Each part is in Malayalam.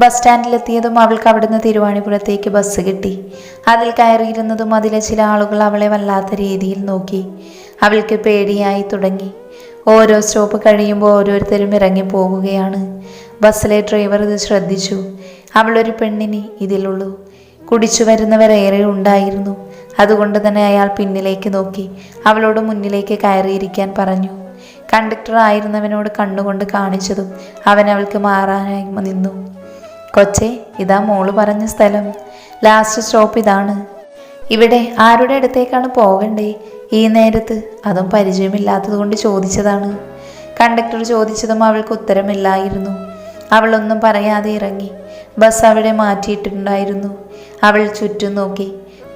ബസ് സ്റ്റാൻഡിലെത്തിയതും അവൾക്ക് അവിടുന്ന് തിരുവാണിപ്പുറത്തേക്ക് ബസ് കിട്ടി. അതിൽ കയറിയിരുന്നതും അതിലെ ചില ആളുകൾ അവളെ വല്ലാത്ത രീതിയിൽ നോക്കി. അവൾക്ക് പേടിയായി തുടങ്ങി. ഓരോ സ്റ്റോപ്പ് കഴിയുമ്പോൾ ഓരോരുത്തരും ഇറങ്ങി പോകുകയാണ്. ബസ്സിലെ ഡ്രൈവർ ഇത് ശ്രദ്ധിച്ചു. അവളൊരു പെണ്ണിന് ഇതിലുള്ളൂ. കുടിച്ചു വരുന്നവരേറെ ഉണ്ടായിരുന്നു. അതുകൊണ്ട് തന്നെ അയാൾ പിന്നിലേക്ക് നോക്കി അവളോട് മുന്നിലേക്ക് കയറിയിരിക്കാൻ പറഞ്ഞു. കണ്ടക്ടർ ആയിരുന്നവനോട് കണ്ണുകൊണ്ട് കാണിച്ചതും അവൻ അവൾക്ക് മാറാനായി നിന്നു. കൊച്ചേ, ഇതാ മോള് പറഞ്ഞ സ്ഥലം. ലാസ്റ്റ് സ്റ്റോപ്പ് ഇതാണ്. ഇവിടെ ആരുടെ അടുത്തേക്കാണ് പോകണ്ടേ ഈ നേരത്ത്? അതും പരിചയമില്ലാത്തത് കൊണ്ട് ചോദിച്ചതാണ്. കണ്ടക്ടർ ചോദിച്ചതും അവൾക്ക് ഉത്തരമില്ലായിരുന്നു. അവളൊന്നും പറയാതെ ഇറങ്ങി. ബസ് അവിടെ മാറ്റിയിട്ടുണ്ടായിരുന്നു. അവൾ ചുറ്റും നോക്കി.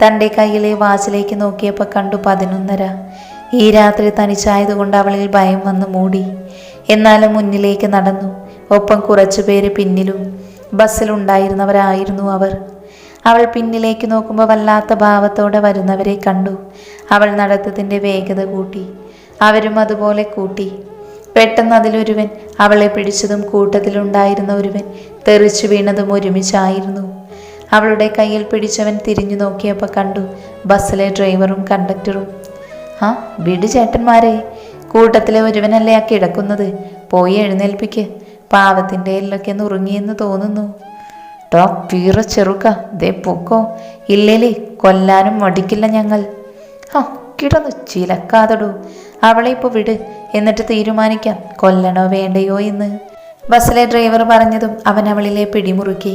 തൻ്റെ കയ്യിലെ വാച്ചിലേക്ക് നോക്കിയപ്പോൾ കണ്ടു 11:30. ഈ രാത്രി തനിച്ചായതുകൊണ്ട് അവളിൽ ഭയം വന്ന് മൂടി. എന്നാലും മുന്നിലേക്ക് നടന്നു. ഒപ്പം കുറച്ചു പേര് പിന്നിലും. ബസ്സിലുണ്ടായിരുന്നവരായിരുന്നു അവർ. അവൾ പിന്നിലേക്ക് നോക്കുമ്പോൾ വല്ലാത്ത ഭാവത്തോടെ വരുന്നവരെ കണ്ടു. അവൾ നടത്തത്തിൻ്റെ വേഗത കൂട്ടി. അവരും അതുപോലെ കൂട്ടി. പെട്ടെന്ന് അതിലൊരുവൻ അവളെ പിടിച്ചതും കൂട്ടത്തിലുണ്ടായിരുന്ന ഒരുവൻ തെറിച്ചു വീണതും ഒരുമിച്ചായിരുന്നു. അവളുടെ കയ്യിൽ പിടിച്ചവൻ തിരിഞ്ഞു നോക്കിയപ്പോൾ കണ്ടു ബസ്സിലെ ഡ്രൈവറും കണ്ടക്ടറും. ആ വിട് ചേട്ടന്മാരെ, കൂട്ടത്തിലെ ഒരുവനല്ലേ ആ കിടക്കുന്നത്. പോയി എഴുന്നേൽപ്പിക്ക്. പാവത്തിൻ്റെ എല്ലൊക്കെ നുറുങ്ങിയെന്ന് തോന്നുന്നു. ടോ പീറ ചെറുക്ക, ദേ പൊക്കോ. ഇല്ലേലേ കൊല്ലാനും മടിക്കില്ല ഞങ്ങൾ. ആ കിടന്നു ചിലക്കാതടൂ. അവളെ ഇപ്പോൾ വിട്, എന്നിട്ട് തീരുമാനിക്കാം കൊല്ലണോ വേണ്ടയോ എന്ന്. ബസ്സിലെ ഡ്രൈവർ പറഞ്ഞതും അവൻ അവളിലെ പിടിമുറുക്കി.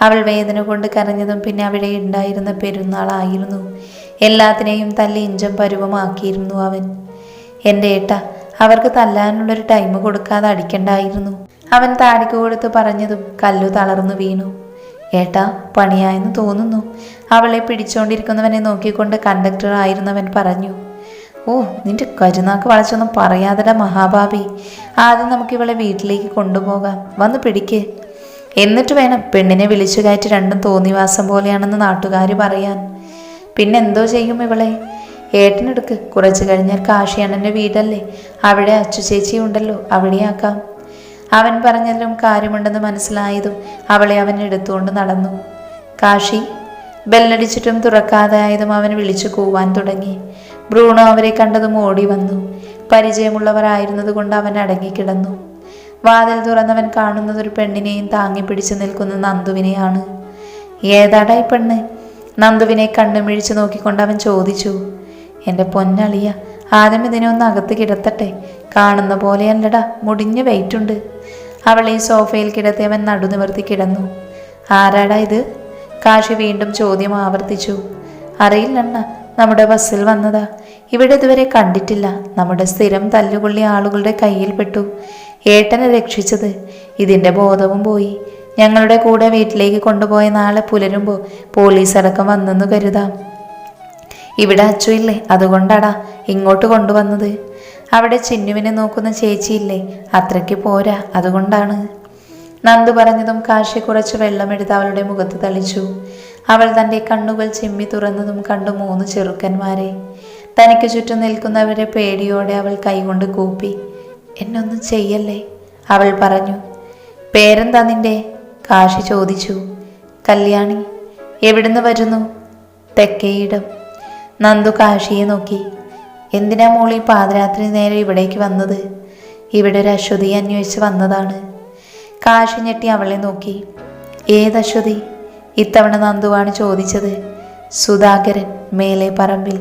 അവൾ വേദന കൊണ്ട് കരഞ്ഞതും പിന്നെ അവിടെ ഉണ്ടായിരുന്ന പെരുന്നാളായിരുന്നു. എല്ലാത്തിനെയും തല്ലി ഇഞ്ചം പരുവമാക്കിയിരുന്നു അവൻ. എൻ്റെ ഏട്ടാ, അവർക്ക് തല്ലാനുള്ളൊരു ടൈം കൊടുക്കാതെ അടിക്കണ്ടായിരുന്നു. അവൻ താടിക്ക് കൊടുത്ത് പറഞ്ഞതും കല്ലു തളർന്നു വീണു. ഏട്ടാ, പണിയായെന്ന് തോന്നുന്നു. അവളെ പിടിച്ചോണ്ടിരിക്കുന്നവനെ നോക്കിക്കൊണ്ട് കണ്ടക്ടർ ആയിരുന്നവൻ പറഞ്ഞു. ഓ, നിന്റെ കരുനാക്ക് വളച്ചൊന്നും പറയാതെടാ മഹാഭാവി. ആദ്യം നമുക്കിവളെ വീട്ടിലേക്ക് കൊണ്ടുപോകാം. വന്ന് പിടിക്ക്. എന്നിട്ട് വേണം പെണ്ണിനെ വിളിച്ചു കയറ്റി രണ്ടും തോന്നിവാസം പോലെയാണെന്ന് നാട്ടുകാർ പറയാൻ. പിന്നെന്തോ ചെയ്യും ഇവളെ? ഏട്ടനെടുക്ക്. കുറച്ച് കഴിഞ്ഞാൽ കാശിയണ്ണൻ്റെ വീടല്ലേ, അവിടെ അച്ചു ചേച്ചി ഉണ്ടല്ലോ, അവിടെയാക്കാം. അവൻ പറഞ്ഞതിലും കാര്യമുണ്ടെന്ന് മനസ്സിലായതും അവളെ അവൻ എടുത്തുകൊണ്ട് നടന്നു. കാശി. ബെല്ലടിച്ചിട്ടും തുറക്കാതായതും അവൻ വിളിച്ചു കൂവാൻ തുടങ്ങി. ബ്രൂണോ അവരെ കണ്ടതും ഓടി വന്നു. പരിചയമുള്ളവരായിരുന്നത് കൊണ്ട് അവൻ അടങ്ങിക്കിടന്നു. വാതിൽ തുറന്നവൻ കാണുന്നത് ഒരു പെണ്ണിനെയും താങ്ങി പിടിച്ചു നിൽക്കുന്ന നന്ദുവിനെയാണ്. ഏതാടാ ഈ പെണ്ണ്? നന്ദുവിനെ കണ്ണുമിഴിച്ചു നോക്കിക്കൊണ്ട് അവൻ ചോദിച്ചു. എൻ്റെ പൊന്നളിയ, ആദ്യം ഇതിനെ ഒന്ന് അകത്ത് കിടത്തട്ടെ. കാണുന്ന പോലെയല്ലടാ, മുടിഞ്ഞ വെയിറ്റുണ്ട്. അവളെ സോഫയിൽ കിടത്തിയവൻ നടുനിവർത്തി കിടന്നു. ആരാടാ ഇത്? കാശി വീണ്ടും ചോദ്യം ആവർത്തിച്ചു. അറിയില്ലണ്ണ, നമ്മുടെ ബസ്സിൽ വന്നതാ. ഇവിടെ ഇതുവരെ കണ്ടിട്ടില്ല. നമ്മുടെ സ്ഥിരം തല്ലുകൊള്ളി ആളുകളുടെ കയ്യിൽ പെട്ടു. ഏട്ടനെ രക്ഷിച്ചത്. ഇതിൻ്റെ ബോധവും പോയി. ഞങ്ങളുടെ കൂടെ വീട്ടിലേക്ക് കൊണ്ടുപോയ നാളെ പുലരുമ്പോൾ പോലീസ് അടക്കം വന്നെന്ന് കരുതാം. ഇവിടെ അച്ചു ഇല്ലേ, അതുകൊണ്ടാടാ ഇങ്ങോട്ട് കൊണ്ടുവന്നത്. അവിടെ ചിന്നുവിനെ നോക്കുന്ന ചേച്ചിയില്ലേ, അത്രയ്ക്ക് പോരാ, അതുകൊണ്ടാണ്. നന്ദു പറഞ്ഞതും കാശി കുറച്ച് വെള്ളമെടുത്ത് അവളുടെ മുഖത്ത് തളിച്ചു. അവൾ തൻ്റെ കണ്ണുകൾ ചിമ്മി തുറന്നതും കണ്ടു 3 ചെറുക്കന്മാരെ. തനിക്ക് ചുറ്റും നിൽക്കുന്നവരെ പേടിയോടെ അവൾ കൈകൊണ്ട് കൂപ്പി. എന്നൊന്നും ചെയ്യല്ലേ, അവൾ പറഞ്ഞു. പേരെന്താ നിന്റെ? കാശി ചോദിച്ചു. കല്യാണി. എവിടുന്ന് വരുന്നു? തെക്കേയിടം. നന്ദു കാശിയെ നോക്കി. എന്തിനാ മോളി പാതിരാത്രി നേരെ ഇവിടേക്ക് വന്നത്? ഇവിടെ ഒരു അശ്വതി അന്വേഷിച്ച് വന്നതാണ്. കാശി ഞെട്ടി അവളെ നോക്കി. ഏതശ്വതി? ഇത്തവണ നന്ദുവാണ് ചോദിച്ചത്. സുധാകരൻ, മേലെ പറമ്പിൽ.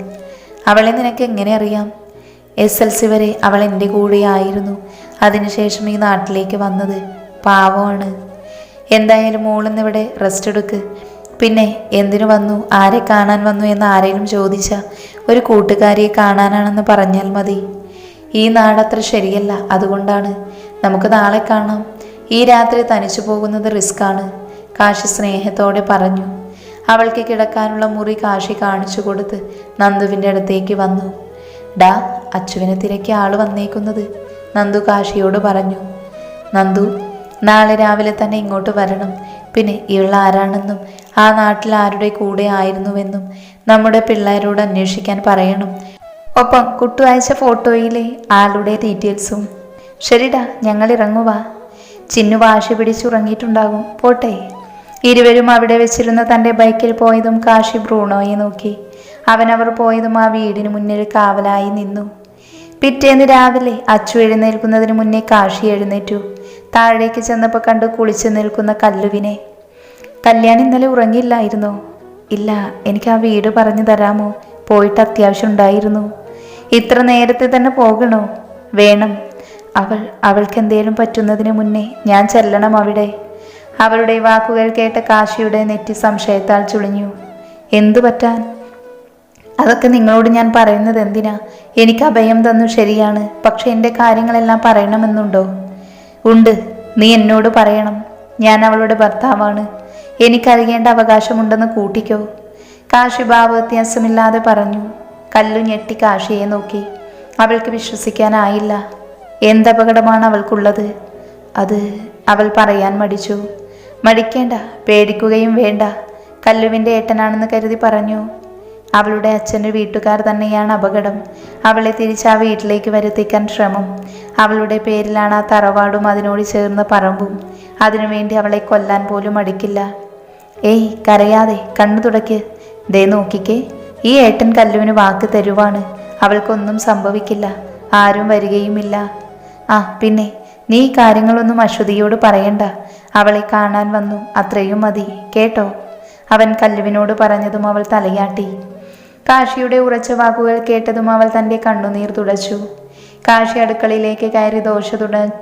അവളെ നിനക്ക് എങ്ങനെ അറിയാം? SLC വരെ അവൾ എൻ്റെ കൂടെ ആയിരുന്നു. അതിനുശേഷം ഈ നാട്ടിലേക്ക് വന്നത്. പാവമാണ്. എന്തായാലും മോളിന്നിവിടെ റെസ്റ്റ് എടുക്ക്. പിന്നെ എന്തിനു വന്നു, ആരെ കാണാൻ വന്നു എന്ന് ആരെങ്കിലും ചോദിച്ചാൽ ഒരു കൂട്ടുകാരിയെ കാണാനാണെന്ന് പറഞ്ഞാൽ മതി. ഈ നാടത്ര ശരിയല്ല, അതുകൊണ്ടാണ്. നമുക്ക് നാളെ കാണാം. ഈ രാത്രി തനിച്ചു പോകുന്നത് റിസ്ക്കാണ്, കാശി സ്നേഹത്തോടെ പറഞ്ഞു. അവൾക്ക് കിടക്കാനുള്ള മുറി കാശി കാണിച്ചു കൊടുത്ത് നന്ദുവിൻ്റെ അടുത്തേക്ക് വന്നു. ഡാ, അച്ചുവിനെ തിരക്കി ആള് വന്നേക്കുന്നത്, നന്ദു കാശിയോട് പറഞ്ഞു. നന്ദു, നാളെ രാവിലെ തന്നെ ഇങ്ങോട്ട് വരണം. പിന്നെ ഇവൾ ആരാണെന്നും ആ നാട്ടിൽ ആരുടെ കൂടെ ആയിരുന്നുവെന്നും നമ്മുടെ പിള്ളേരോട് അന്വേഷിക്കാൻ പറയണം. ഒപ്പം കുട്ടു അയച്ച ഫോട്ടോയിലെ ആളുടെ ഡീറ്റെയിൽസും. ശരിടാ, ഞങ്ങൾ ഇറങ്ങുവാ. ചിന്നു വാശി പിടിച്ചുറങ്ങിയിട്ടുണ്ടാകും. പോട്ടെ. ഇരുവരും അവിടെ വെച്ചിരുന്ന തൻ്റെ ബൈക്കിൽ പോയതും കാശി ബ്രൂണോയെ നോക്കി. അവർ പോയതും ആ വീടിന് മുന്നിൽ കാവലായി നിന്നു. പിറ്റേന്ന് രാവിലെ അച്ചു എഴുന്നേൽക്കുന്നതിന് മുന്നേ കാശി എഴുന്നേറ്റു. താഴേക്ക് ചെന്നപ്പോൾ കണ്ടു കുളിച്ചു നിൽക്കുന്ന കല്ലുവിനെ. കല്യാൺ ഇന്നലെ ഉറങ്ങിയില്ലായിരുന്നോ? ഇല്ല, എനിക്ക് ആ വീട് പറഞ്ഞു തരാമോ? പോയിട്ട് അത്യാവശ്യം ഉണ്ടായിരുന്നു. ഇത്ര നേരത്തെ തന്നെ പോകണോ? വേണം. അവൾക്ക് എന്തേലും പറ്റുന്നതിന് മുന്നേ ഞാൻ ചെല്ലണം അവിടെ. അവളുടെ വാക്കുകൾ കേട്ട കാശിയുടെ നെറ്റി സംശയത്താൽ ചുളിഞ്ഞു. എന്തു പറ്റാൻ? അതൊക്കെ നിങ്ങളോട് ഞാൻ പറയുന്നത് എന്തിനാ? എനിക്ക് അഭയം തന്നു ശരിയാണ്, പക്ഷെ എൻ്റെ കാര്യങ്ങളെല്ലാം പറയണമെന്നുണ്ടോ? ഉണ്ട്, നീ എന്നോട് പറയണം. ഞാൻ അവളുടെ ഭർത്താവാണ്. എനിക്കറിയേണ്ട അവകാശമുണ്ടെന്ന് കൂട്ടിക്കോ. കാശി ഭാവവ്യത്യാസമില്ലാതെ പറഞ്ഞു. കല്ലു ഞെട്ടി കാശിയെ നോക്കി. അവൾക്ക് വിശ്വസിക്കാനായില്ല. എന്തപകടമാണ് അവൾക്കുള്ളത്? അത് അവൾ പറയാൻ മടിച്ചു. മടിക്കേണ്ട, പേടിക്കുകയും വേണ്ട. കല്ലുവിൻ്റെ ഏട്ടനാണെന്ന് കരുതി പറഞ്ഞു. അവളുടെ അച്ഛൻ്റെ വീട്ടുകാർ തന്നെയാണ് അപകടം. അവളെ തിരിച്ച് ആ വീട്ടിലേക്ക് വരുത്തിക്കാൻ ശ്രമം. അവളുടെ പേരിലാണ് ആ തറവാടും അതിനോട് ചേർന്ന പറമ്പും. അതിനുവേണ്ടി അവളെ കൊല്ലാൻ പോലും മടിക്കില്ല. ഏയ്, കരയാതെ, കണ്ണു തുടയ്ക്ക്. ദേ നോക്കിക്കേ, ഈ ഏട്ടൻ കല്ലുവിന് വാക്ക് തരുവാണ്. അവൾക്കൊന്നും സംഭവിക്കില്ല, ആരും വരികയുമില്ല. ആ പിന്നെ, നീ ഈ കാര്യങ്ങളൊന്നും അശ്വതിയോട് പറയണ്ട. അവളെ കാണാൻ വന്നു, അത്രയും മതി, കേട്ടോ? അവൻ കല്ലുവിനോട് പറഞ്ഞതും അവൾ തലയാട്ടി. കാശിയുടെ ഉറച്ച വാക്കുകൾ കേട്ടതും അവൾ തൻ്റെ കണ്ണുനീർ തുടച്ചു. കാശി അടുക്കളയിലേക്ക് കയറി ദോശ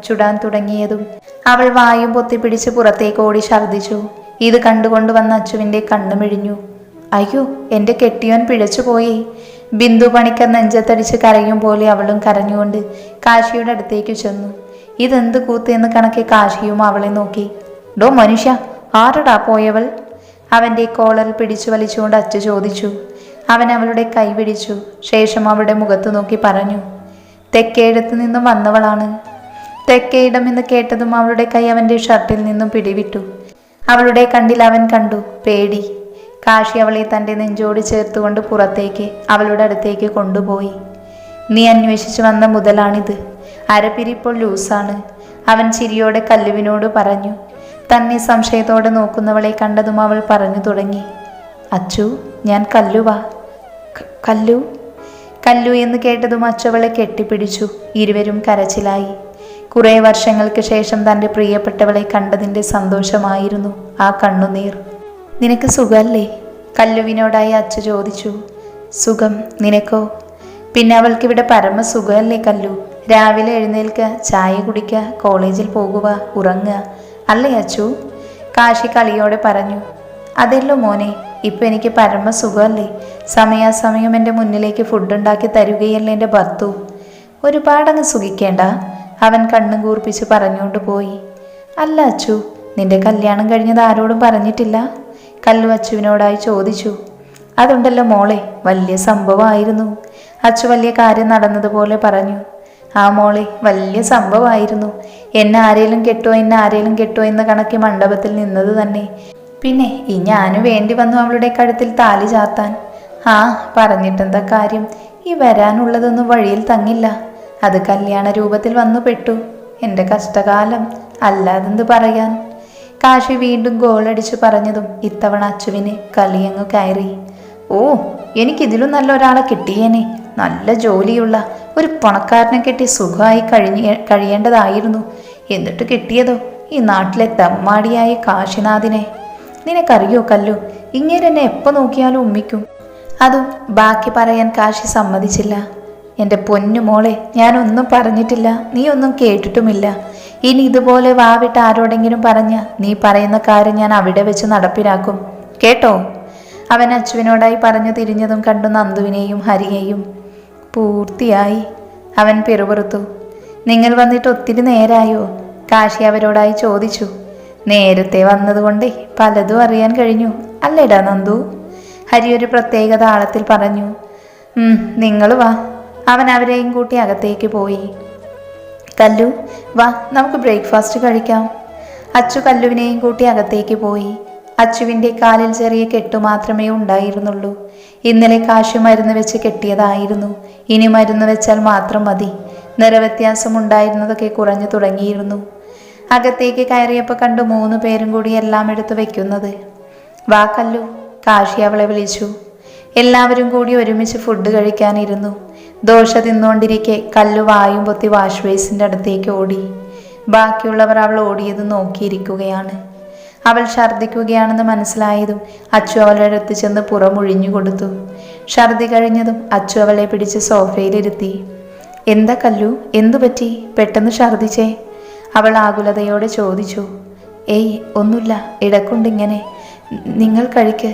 ചുടാൻ തുടങ്ങിയതും അവൾ വായും പൊത്തിപ്പിടിച്ച് പുറത്തേക്ക് ഓടി ഛർദ്ദിച്ചു. ഇത് കണ്ടുകൊണ്ട് വന്ന അച്ചുവിൻ്റെ കണ്ണു മിഴിഞ്ഞു. അയ്യോ, എൻ്റെ കെട്ടിയോൻ പിഴച്ചുപോയി. ബിന്ദു പണിക്കർ നെഞ്ചത്തടിച്ച് കരയും പോലെ അവളും കരഞ്ഞുകൊണ്ട് കാശിയുടെ അടുത്തേക്ക് ചെന്നു. ഇതെന്ത് കൂത്ത് എന്ന് കണക്കെ കാശിയും അവളെ നോക്കി. ഡോ മനുഷ്യ, ആരടാ പോയവൾ? അവൻ്റെ കോളറിൽ പിടിച്ചു വലിച്ചുകൊണ്ട് അച്ചു ചോദിച്ചു. അവൻ അവളുടെ കൈ പിടിച്ചു. ശേഷം അവളുടെ മുഖത്ത് നോക്കി പറഞ്ഞു, തെക്കേയിടത്ത് നിന്നും വന്നവളാണ്. തെക്കേയിടം എന്ന് കേട്ടതും അവളുടെ കൈ അവൻ്റെ ഷർട്ടിൽ നിന്നും പിടിവിട്ടു. അവളുടെ കണ്ണിൽ അവൻ കണ്ടു പേടി. കാശി അവളെ തൻ്റെ നെഞ്ചോട് ചേർത്തുകൊണ്ട് പുറത്തേക്ക് അവളുടെ അടുത്തേക്ക് കൊണ്ടുപോയി. നീ അന്വേഷിച്ചു വന്ന മുതലാണിത്. അരപ്പിരിപ്പോൾ ലൂസാണ്. അവൻ ചിരിയോടെ കല്ലുവിനോട് പറഞ്ഞു. തന്നെ സംശയത്തോടെ നോക്കുന്നവളെ കണ്ടതും അവൾ പറഞ്ഞു തുടങ്ങി. അച്ചു, ഞാൻ കല്ലുവാ. കല്ലു? കല്ലു എന്ന് കേട്ടതും അച്ചവളെ കെട്ടിപ്പിടിച്ചു. ഇരുവരും കരച്ചിലായി. കുറേ വർഷങ്ങൾക്ക് ശേഷം തൻ്റെ പ്രിയപ്പെട്ടവളെ കണ്ടതിൻ്റെ സന്തോഷമായിരുന്നു ആ കണ്ണുനീർ. നിനക്ക് സുഖമല്ലേ? കല്ലുവിനോടായി അച്ചു ചോദിച്ചു. സുഖം, നിനക്കോ? പിന്നെ അവൾക്കിവിടെ പരമസുഖമല്ലേ കല്ലു? രാവിലെ എഴുന്നേൽക്കുക, ചായ കുടിക്കുക, കോളേജിൽ പോകുക, ഉറങ്ങുക, അല്ലേ അച്ചു? കാശി കളിയോടെ പറഞ്ഞു. അതെല്ലോ മോനെ, ഇപ്പം എനിക്ക് പരമസുഖമല്ലേ. സമയാസമയം എൻ്റെ മുന്നിലേക്ക് ഫുഡ് ഉണ്ടാക്കി തരുകയല്ലേ എൻ്റെ ഭർത്തു. ഒരുപാടങ്ങ് സുഖിക്കേണ്ട, അവൻ കണ്ണും കൂർപ്പിച്ച് പറഞ്ഞുകൊണ്ട് പോയി. അല്ല അച്ചു, നിന്റെ കല്യാണം കഴിഞ്ഞത് ആരോടും പറഞ്ഞിട്ടില്ല? കല്ലു അച്ചുവിനോടായി ചോദിച്ചു. അതുണ്ടല്ലോ മോളെ, വലിയ സംഭവമായിരുന്നു. അച്ചു വലിയ കാര്യം നടന്നതുപോലെ പറഞ്ഞു. ആ മോളെ, വലിയ സംഭവമായിരുന്നു. എന്നെ ആരേലും കെട്ടോ എന്ന കണക്കി മണ്ഡപത്തിൽ നിന്നത് തന്നെ. പിന്നെ ഈ ഞാനു വേണ്ടി വന്നു അവളുടെ കഴുത്തിൽ താലി ചാത്താൻ. ആ, പറഞ്ഞിട്ടെന്താ കാര്യം? ഈ വരാനുള്ളതൊന്നും വഴിയിൽ തങ്ങില്ല. അത് കല്യാണ രൂപത്തിൽ വന്നു പെട്ടു. എൻ്റെ കഷ്ടകാലം, അല്ലാതെന്ത് പറയാൻ? കാശി വീണ്ടും ഗോളടിച്ചു പറഞ്ഞതും ഇത്തവണ അച്ചുവിന് കളിയങ്ങു കയറി. ഓ, എനിക്കിതിലും നല്ല ഒരാളെ കിട്ടിയേനെ. നല്ല ജോലിയുള്ള ഒരു പണക്കാരനെ കെട്ടി സുഖമായി കഴിയേണ്ടതായിരുന്നു. എന്നിട്ട് കിട്ടിയതോ ഈ നാട്ടിലെ തെമ്മാടിയായ കാശിനാഥിനെ. നിനക്കറിയോ കല്ലു, ഇങ്ങേരെന്നെ എപ്പോൾ നോക്കിയാലും ഉമ്മിക്കും. അതും ബാക്കി പറയാൻ കാശി സമ്മതിച്ചില്ല. എൻ്റെ പൊന്നു മോളെ, ഞാനൊന്നും പറഞ്ഞിട്ടില്ല, നീ ഒന്നും കേട്ടിട്ടുമില്ല. ഇനി ഇതുപോലെ വാവിട്ട് ആരോടെങ്കിലും പറഞ്ഞ നീ പറയുന്ന കാര്യം ഞാൻ അവിടെ വെച്ച് നടപ്പിലാക്കും, കേട്ടോ? അവൻ അച്ചുവിനോടായി പറഞ്ഞു തിരിഞ്ഞതും കണ്ടു നന്ദുവിനെയും ഹരിയെയും. പൂർത്തിയായി, അവൻ പിറുപിറുത്തു. നിങ്ങൾ വന്നിട്ട് ഒത്തിരി നേരായോ? കാശി അവരോടായി ചോദിച്ചു. നേരത്തെ വന്നതുകൊണ്ടേ പലതും അറിയാൻ കഴിഞ്ഞു, അല്ലേടാ നന്ദു? ഹരി ഒരു പ്രത്യേക താളത്തിൽ പറഞ്ഞു. നിങ്ങൾ വാ. അവൻ അവരെയും കൂട്ടി അകത്തേക്ക് പോയി. കല്ലു, വാ, നമുക്ക് ബ്രേക്ക്ഫാസ്റ്റ് കഴിക്കാം. അച്ചു കല്ലുവിനെയും കൂട്ടി അകത്തേക്ക് പോയി. അച്ചുവിൻ്റെ കാലിൽ ചെറിയ കെട്ടു മാത്രമേ ഉണ്ടായിരുന്നുള്ളൂ. ഇന്നലെ കാശി മരുന്ന് വെച്ച് കെട്ടിയതായിരുന്നു. ഇനി മരുന്ന് വെച്ചാൽ മാത്രം മതി. നിറവ്യത്യാസം ഉണ്ടായിരുന്നതൊക്കെ കുറഞ്ഞു തുടങ്ങിയിരുന്നു. അകത്തേക്ക് കയറിയപ്പോൾ കണ്ടു 3 പേരും കൂടി എല്ലാം എടുത്തു വെക്കുന്നത്. വാ കല്ലു, കാശി അവളെ വിളിച്ചു. എല്ലാവരും കൂടി ഒരുമിച്ച് ഫുഡ് കഴിക്കാനിരുന്നു. ദോശ തിന്നുകൊണ്ടിരിക്കെ കല്ലു വായും പൊത്തി വാഷ് ബേസിൻ്റെ അടുത്തേക്ക് ഓടി. ബാക്കിയുള്ളവർ അവൾ ഓടിയത് നോക്കിയിരിക്കുകയാണ്. അവൾ ഛർദ്ദിക്കുകയാണെന്ന് മനസ്സിലായതും അച്ചു അവളുടെ അടുത്ത് ചെന്ന് പുറമൊഴിഞ്ഞു കൊടുത്തു. ഛർദ്ദി കഴിഞ്ഞതും അച്ചു അവളെ പിടിച്ച് സോഫയിലിരുത്തി. എന്താ കല്ലു, എന്തു പറ്റി, പെട്ടെന്ന് ഛർദ്ദിച്ചേ? അവൾ ആകുലതയോടെ ചോദിച്ചു. ഏയ് ഒന്നുമില്ല, ഇടക്കുണ്ടിങ്ങനെ. നിങ്ങൾ കഴിക്ക്,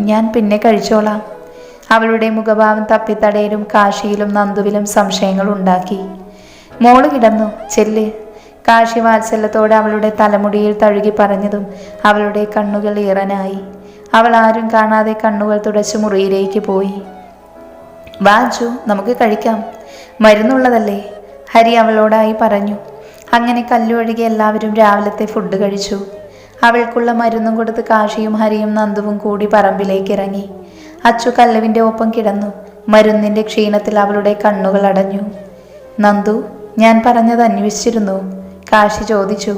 ഞാൻ പിന്നെ കഴിച്ചോളാം. അവളുടെ മുഖഭാവം തപ്പിത്തടയിലും കാശിയിലും നന്ദുവിലും സംശയങ്ങൾ ഉണ്ടാക്കി. മോള് കിടന്നു, ചെല്ല്. കാശി വാത്സല്യത്തോടെ അവളുടെ തലമുടിയിൽ തഴുകി പറഞ്ഞതും അവളുടെ കണ്ണുകൾ ഈറനായി. അവൾ ആരും കാണാതെ കണ്ണുകൾ തുടച്ച് മുറിയിലേക്ക് പോയി. വാജു, നമുക്ക് കഴിക്കാം, മരുന്നുള്ളതല്ലേ, ഹരി അവളോടായി പറഞ്ഞു. അങ്ങനെ കല്ലു ഒഴികെ എല്ലാവരും രാവിലത്തെ ഫുഡ് കഴിച്ചു. അവൾക്കുള്ള മരുന്നും കൊടുത്ത് കാശിയും ഹരിയും നന്ദുവും കൂടി പറമ്പിലേക്ക് ഇറങ്ങി. അച്ചു കല്ലുവിൻ്റെ ഒപ്പം കിടന്നു. മരുന്നിൻ്റെ ക്ഷീണത്തിൽ അവളുടെ കണ്ണുകൾ അടഞ്ഞു. നന്ദു, ഞാൻ പറഞ്ഞത് അന്വേഷിച്ചിരുന്നു? കാശി ചോദിച്ചു.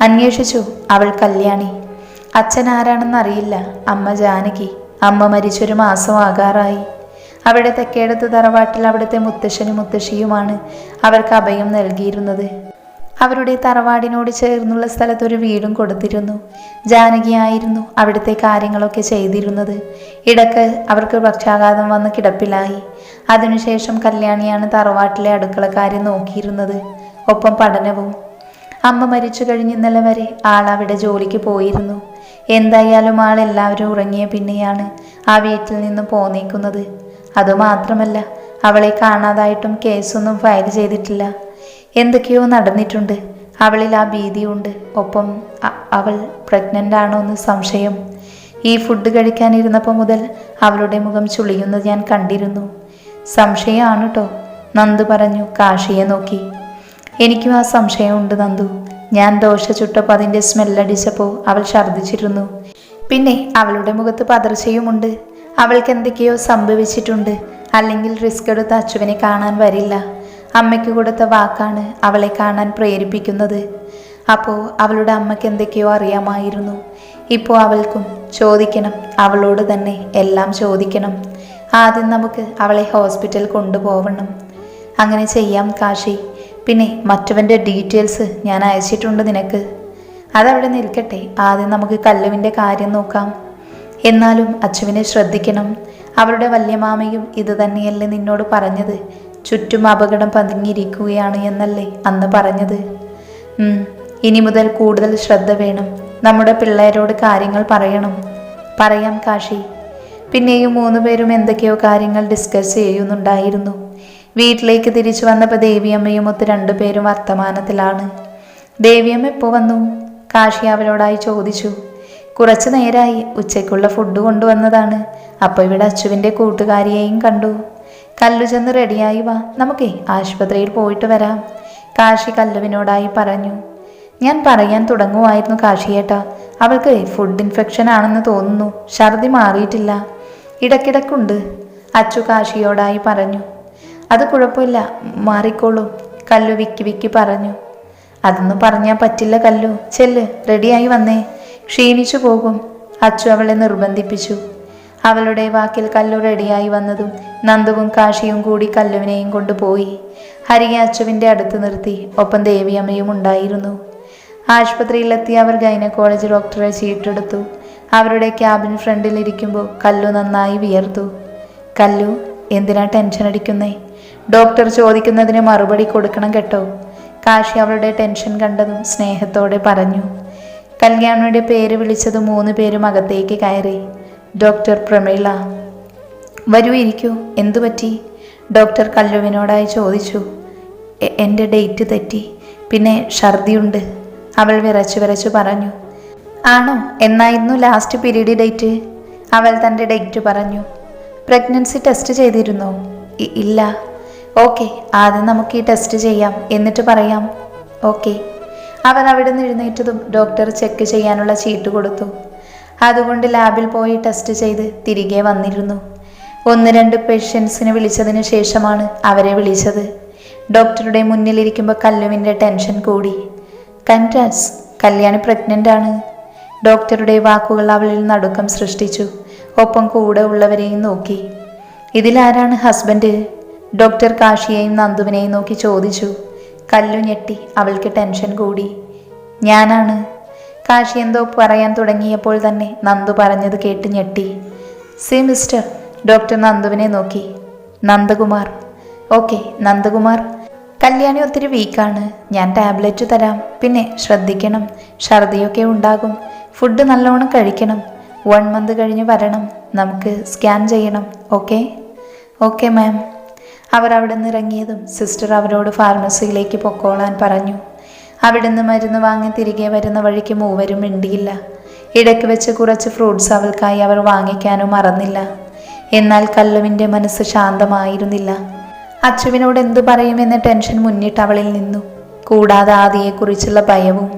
അന്വേഷിച്ചു, അവൾ കല്യാണി. അച്ഛൻ ആരാണെന്നറിയില്ല, അമ്മ ജാനകി. അമ്മ മരിച്ചൊരു മാസം ആകാറായി. അവിടെ തെക്കേടത്ത് തറവാട്ടിൽ അവിടുത്തെ മുത്തശ്ശനും മുത്തശ്ശിയുമാണ് അവർക്ക് അഭയം നൽകിയിരുന്നത്. അവരുടെ തറവാടിനോട് ചേർന്നുള്ള സ്ഥലത്തൊരു വീടും കൊടുത്തിരുന്നു. ജാനകിയായിരുന്നു അവിടുത്തെ കാര്യങ്ങളൊക്കെ ചെയ്തിരുന്നത്. ഇടക്ക് അവർക്ക് പക്ഷാഘാതം വന്ന് കിടപ്പിലായി. അതിനുശേഷം കല്യാണിയാണ് തറവാട്ടിലെ അടുക്കളക്കാരെ നോക്കിയിരുന്നത്, ഒപ്പം പഠനവും. അമ്മ മരിച്ചു കഴിഞ്ഞ് ഇന്നലെ വരെ ആളവിടെ ജോലിക്ക് പോയിരുന്നു. എന്തായാലും ആളെല്ലാവരും ഉറങ്ങിയ പിന്നെയാണ് ആ വീട്ടിൽ നിന്നും പോന്നേക്കുന്നത്. അതുമാത്രമല്ല, അവളെ കാണാതായിട്ടും കേസൊന്നും ഫയൽ ചെയ്തിട്ടില്ല. എന്തൊക്കെയോ നടന്നിട്ടുണ്ട്. അവളിൽ ആ ഭീതിയുണ്ട്. ഒപ്പം അവൾ പ്രഗ്നൻ്റ് ആണോ എന്ന് സംശയം. ഈ ഫുഡ് കഴിക്കാനിരുന്നപ്പോൾ മുതൽ അവളുടെ മുഖം ചുളിയുന്നത് ഞാൻ കണ്ടിരുന്നു. സംശയമാണ് കേട്ടോ, നന്ദു പറഞ്ഞു കാശിയെ നോക്കി. എനിക്കും ആ സംശയമുണ്ട് നന്ദു. ഞാൻ ദോശ ചുട്ടപ്പോൾ അതിൻ്റെ സ്മെല്ലടിച്ചപ്പോൾ അവൾ ഛർദ്ദിച്ചിരുന്നു. പിന്നെ അവളുടെ മുഖത്ത് പതർച്ചയുമുണ്ട്. അവൾക്ക് എന്തൊക്കെയോ സംഭവിച്ചിട്ടുണ്ട്. അല്ലെങ്കിൽ റിസ്ക് എടുത്ത് അച്ചുവിനെ കാണാൻ വരില്ല. അമ്മയ്ക്ക് കൊടുത്ത വാക്കാണ് അവളെ കാണാൻ പ്രേരിപ്പിക്കുന്നത്. അപ്പോൾ അവളുടെ അമ്മയ്ക്ക് എന്തൊക്കെയോ അറിയാമായിരുന്നു. ഇപ്പോൾ അവൾക്കും ചോദിക്കണം, അവളോട് തന്നെ എല്ലാം ചോദിക്കണം. ആദ്യം നമുക്ക് അവളെ ഹോസ്പിറ്റൽ കൊണ്ടുപോകണം. അങ്ങനെ ചെയ്യാം കാശി. പിന്നെ മറ്റവൻ്റെ ഡീറ്റെയിൽസ് ഞാൻ അയച്ചിട്ടുണ്ട് നിനക്ക്. അതവിടെ നിൽക്കട്ടെ, ആദ്യം നമുക്ക് കല്ലുവിൻ്റെ കാര്യം നോക്കാം. എന്നാലും അച്ചുവിനെ ശ്രദ്ധിക്കണം. അവളുടെ വല്യമാമയും ഇത് തന്നെയല്ലേ നിന്നോട് പറഞ്ഞത്? ചുറ്റും അപകടം പതുങ്ങിയിരിക്കുകയാണ് എന്നല്ലേ അന്ന് പറഞ്ഞത്? ഇനി മുതൽ കൂടുതൽ ശ്രദ്ധ വേണം. നമ്മുടെ പിള്ളേരോട് കാര്യങ്ങൾ പറയണം. പറയാം കാശി. പിന്നെയും 3 പേരും എന്തൊക്കെയോ കാര്യങ്ങൾ ഡിസ്കസ് ചെയ്യുന്നുണ്ടായിരുന്നു. വീട്ടിലേക്ക് തിരിച്ചു വന്നപ്പോൾ ദേവിയമ്മയും ഒത്ത് 2 പേരും വർത്തമാനത്തിലാണ്. ദേവിയമ്മ എപ്പോൾ വന്നു? കാശി അവളോടായി ചോദിച്ചു. കുറച്ചു നേരമായി, ഉച്ചയ്ക്കുള്ള ഫുഡ് കൊണ്ടുവന്നതാണ്. അപ്പോൾ ഇവിടെ അച്ചുവിൻ്റെ കൂട്ടുകാരിയെയും കണ്ടു. കല്ലു ചെന്ന് റെഡിയായി വാ, നമുക്കേ ആശുപത്രിയിൽ പോയിട്ട് വരാം, കാശി കല്ലുവിനോടായി പറഞ്ഞു. ഞാൻ പറയാൻ തുടങ്ങുമായിരുന്നു കാശിയേട്ടാ, അവൾക്ക് ഫുഡ് ഇൻഫെക്ഷൻ ആണെന്ന് തോന്നുന്നു. ഛർദി മാറിയിട്ടില്ല, ഇടയ്ക്കിടയ്ക്കുണ്ട്, അച്ചു കാശിയോടായി പറഞ്ഞു. അത് കുഴപ്പമില്ല, മാറിക്കോളൂ, കല്ലു വിക്കി വിക്കി പറഞ്ഞു. അതൊന്നും പറഞ്ഞാൽ പറ്റില്ല കല്ലു, ചെല്ല്, റെഡിയായി വന്നേ, ക്ഷീണിച്ചു പോകും, അച്ചു അവളെ നിർബന്ധിപ്പിച്ചു. അവളുടെ വാക്കിൽ കല്ലു റെഡിയായി വന്നതും നന്ദുവും കാശിയും കൂടി കല്ലുവിനെയും കൊണ്ടുപോയി. ഹരിയെ അച്ചുവിൻ്റെ അടുത്ത് നിർത്തി. ഒപ്പം ദേവിയമ്മയും ഉണ്ടായിരുന്നു. ആശുപത്രിയിലെത്തി അവർ ഗൈനക്കോളജി ഡോക്ടറെ ചീട്ടെടുത്തു. അവരുടെ ക്യാബിൻ ഫ്രണ്ടിൽ ഇരിക്കുമ്പോൾ കല്ലു നന്നായി വിയർത്തു. കല്ലു, എന്തിനാ ടെൻഷൻ അടിക്കുന്നേ? ഡോക്ടർ ചോദിക്കുന്നതിന് മറുപടി കൊടുക്കണം കേട്ടോ, കാശി അവളുടെ ടെൻഷൻ കണ്ടതും സ്നേഹത്തോടെ പറഞ്ഞു. കല്യാണിയുടെ പേര് വിളിച്ചത് 3 പേരും അകത്തേക്ക് കയറി. ഡോക്ടർ പ്രമീള. വരൂ, ഇരിക്കൂ, എന്തു പറ്റി? ഡോക്ടർ കല്ലുവിനോടായി ചോദിച്ചു. എൻ്റെ ഡേറ്റ് തെറ്റി, പിന്നെ ഛർദിയുണ്ട്, അവൾ വിറച്ചു പറഞ്ഞു. ആണോ? എന്നായിരുന്നു ലാസ്റ്റ് പീരീഡ് ഡേറ്റ്? അവൾ തൻ്റെ ഡേറ്റ് പറഞ്ഞു. പ്രഗ്നൻസി ടെസ്റ്റ് ചെയ്തിരുന്നോ? ഇല്ല. ഓക്കെ, ആദ്യം നമുക്ക് ഈ ടെസ്റ്റ് ചെയ്യാം, എന്നിട്ട് പറയാം. ഓക്കെ. അവർ അവിടെ നിന്ന് എഴുന്നേറ്റതും ഡോക്ടർ ചെക്ക് ചെയ്യാനുള്ള ചീട്ട് കൊടുത്തു. അതുകൊണ്ട് ലാബിൽ പോയി ടെസ്റ്റ് ചെയ്ത് തിരികെ വന്നിരുന്നു. 1-2 പേഷ്യൻസിനെ വിളിച്ചതിന് ശേഷമാണ് അവരെ വിളിച്ചത്. ഡോക്ടറുടെ മുന്നിലിരിക്കുമ്പോൾ കല്ലുവിൻ്റെ ടെൻഷൻ കൂടി. കൺഗ്രാറ്റ്സ്, കല്യാണി പ്രഗ്നൻ്റ് ആണ്. ഡോക്ടറുടെ വാക്കുകൾ അവളിൽ നടുക്കം സൃഷ്ടിച്ചു. ഒപ്പം കൂടെ ഉള്ളവരെയും നോക്കി. ഇതിലാരാണ് ഹസ്ബൻഡ്? ഡോക്ടർ കാശിയെയും നന്ദുവിനെയും നോക്കി ചോദിച്ചു. കല്ലു ഞെട്ടി. അവൾക്ക് ടെൻഷൻ കൂടി. ഞാനാണ്. കാശി എന്തോ പറയാൻ തുടങ്ങിയപ്പോൾ തന്നെ നന്ദു പറഞ്ഞത് കേട്ട് ഞെട്ടി. C mister. ഡോക്ടർ നന്ദുവിനെ നോക്കി. നന്ദകുമാർ. ഓക്കെ, നന്ദകുമാർ. കല്യാണി ഒത്തിരി വീക്കാണ്. ഞാൻ ടാബ്ലറ്റ് തരാം. പിന്നെ ശ്രദ്ധിക്കണം, ഛർദിയൊക്കെ ഉണ്ടാകും. ഫുഡ് നല്ലോണം കഴിക്കണം. 1 മന്ത് കഴിഞ്ഞ് വരണം. നമുക്ക് സ്കാൻ ചെയ്യണം. ഓക്കെ? Okay ma'am. അവർ അവിടെ നിന്ന് ഇറങ്ങിയതും സിസ്റ്റർ അവരോട് ഫാർമസിയിലേക്ക് പൊക്കോളാൻ പറഞ്ഞു. അവിടുന്ന് മരുന്ന് വാങ്ങി തിരികെ വരുന്ന വഴിക്ക് മൂവരും മിണ്ടിയില്ല. ഇടയ്ക്ക് വെച്ച് കുറച്ച് ഫ്രൂട്ട്സ് അവൾക്കായി അവർ വാങ്ങിക്കാനും മറന്നില്ല. എന്നാൽ കല്ലുവിൻ്റെ മനസ്സ് ശാന്തമായിരുന്നില്ല. അച്ചുവിനോട് എന്തു പറയുമെന്ന ടെൻഷൻ മുന്നിട്ട് അവളിൽ നിന്നു. കൂടാതെ ആദിയെക്കുറിച്ചുള്ള ഭയവും.